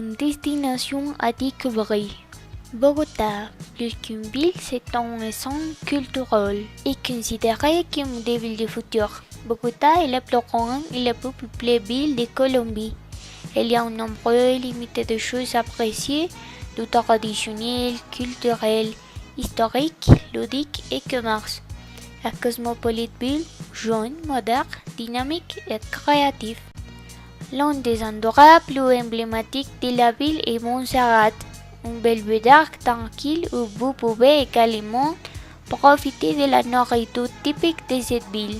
Une destination à découvrir. Bogota, plus qu'une ville, c'est un centre culturel et considéré comme une ville du futur. Bogota est la plus grande et la plus peuplée ville de Colombie. Il y a un nombre limité de choses appréciées, du traditionnel, culturel, historique, ludique et commerce. La cosmopolite ville, jeune, moderne, dynamique et créative. L'un des endroits plus emblématiques de la ville est Montserrat, un belvédère tranquille où vous pouvez également profiter de la nourriture typique de cette ville.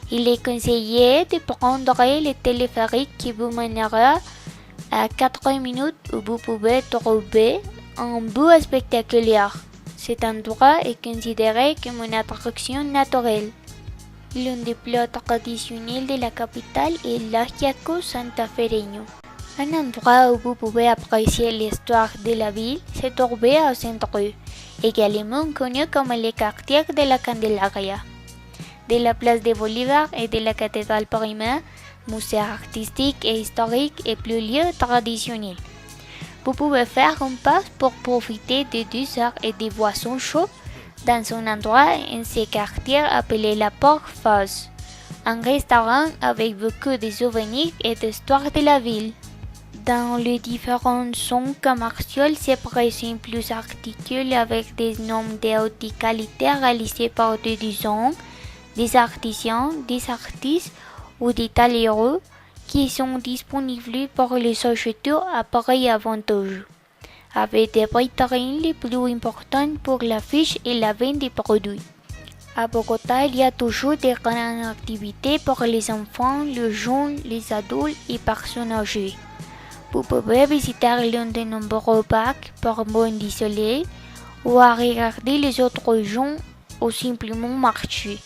Il est conseillé de prendre le téléphérique qui vous mènera à 4 minutes où vous pouvez trouver un vue spectaculaire. Cet endroit est considéré comme une attraction naturelle. L'un des plats traditionnels de la capitale est l'ajiaco santafereño. Un endroit où vous pouvez apprécier l'histoire de la ville se trouve au centre, également connu comme le quartier de la Candelaria. De la place de Bolívar et de la cathédrale primaire, musée artistique et historique et plus lieux traditionnels. Vous pouvez faire un pas pour profiter des desserts et des boissons chaudes dans un endroit en ce quartier appelé la Porte Fausse, un restaurant avec beaucoup de souvenirs et d'histoire de la ville. Dans les différentes zones commerciales se présentent plus articles avec des noms de haute qualité réalisés par des designers, des artisans, des artistes ou des tailleurs qui sont disponibles pour les acheteurs à prix avantageux, avec des vitrines les plus importantes pour l'affiche et la vente des produits. À Bogota, il y a toujours des grandes activités pour les enfants, les jeunes, les adultes et personnes âgées. Vous pouvez visiter l'un de nombreux parcs pour bon du soleil ou à regarder les autres gens ou simplement marcher.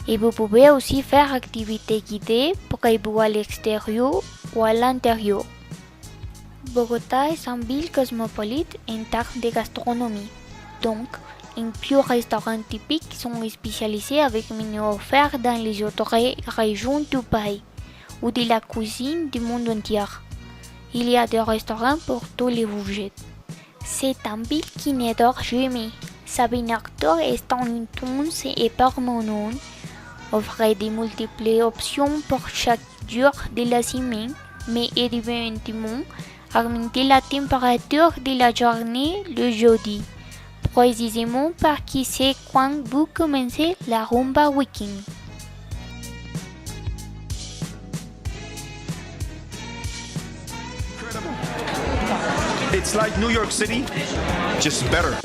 Et vous pouvez aussi faire activités guidées pour vous à l'extérieur ou à l'intérieur. Bogota est une ville cosmopolite en termes de gastronomie. Donc, plusieurs restaurants typiques sont spécialisés avec menus offerts dans les autres régions du pays ou de la cuisine du monde entier. Il y a des restaurants pour tous les budgets. C'est une ville qui ne dort jamais. Sa nourriture est intense et permanente, offre de multiples options pour chaque jour de la semaine, mais évidemment augmenter la température de la journée le jeudi, précisément parce que c'est quand vous commencez la rumba week-end. It's like New York City, just better.